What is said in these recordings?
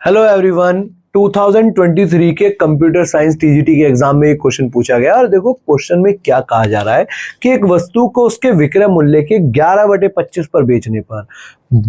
Hello everyone. 2023 के computer science TGT के exam में एक क्वेश्चन पूछा गया और देखो क्वेश्चन में क्या कहा जा रहा है कि एक वस्तु को उसके विक्रय मूल्य के 11/25 पर बेचने पर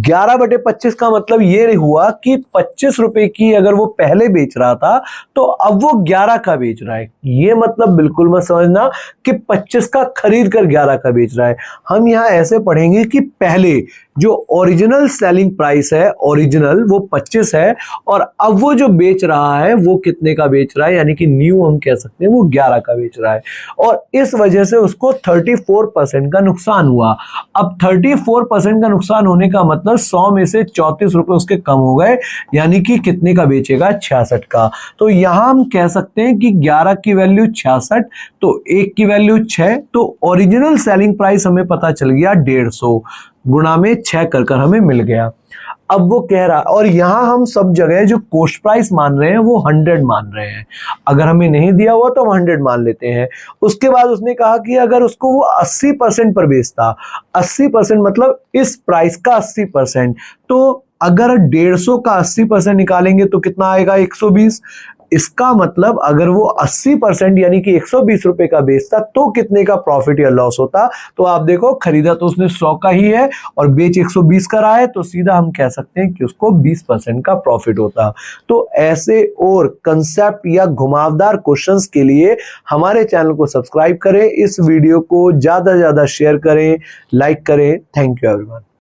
11/25 का मतलब ये हुआ कि 25 रुपए की अगर वो पहले बेच रहा था तो अब वो 11 का बेच रहा है। ये मतलब बिल्कुल मत समझना कि 25 का खरीद कर 11 का बेच रहा है। हम यहां ऐसे पढ़ेंगे कि पहले जो ओरिजिनल सेलिंग प्राइस है ओरिजिनल वो 25 है और अब वो जो बेच रहा है वो कितने का बेच रहा है, यानी कि न्यू हम कह सकते हैं वो 11 का बेच रहा है और इस वजह से उसको 34% का नुकसान हुआ। अब 34% का नुकसान होने का मतलब 100 में से 34 रुपए उसके कम हो गए, यानी कि कितने का बेचेगा 66 का। तो यहां हम कह सकते हैं कि 11 की वैल्यू 66 तो 1 की वैल्यू 6, तो ओरिजिनल सेलिंग प्राइस हमें पता चल गया 150 गुणा में 6 कर हमें मिल गया। अब वो कह रहा और यहां हम सब जगह जो कॉस्ट प्राइस मान रहे हैं वो 100 मान रहे हैं। अगर हमें नहीं दिया हुआ तो हम 100 मान लेते हैं। उसके बाद उसने कहा कि अगर उसको वो 80% पर बेचता, 80% मतलब इस प्राइस का 80%, तो अगर 150 का 80% निकालेंगे तो कितना आएगा 120। इसका मतलब अगर वो 80% यानी कि 120 रुपए का बेचता तो कितने का प्रॉफिट या लॉस होता। तो आप देखो खरीदा तो उसने 100 का ही है और बेच 120 का रहा है, तो सीधा हम कह सकते हैं कि उसको 20% का प्रॉफिट होता। तो ऐसे और कंसेप्ट या घुमावदार क्वेश्चंस के लिए हमारे चैनल को सब्सक्राइब करें, इस वीडियो को ज्यादा से ज्यादा शेयर करें, लाइक करें। Thank you everyone.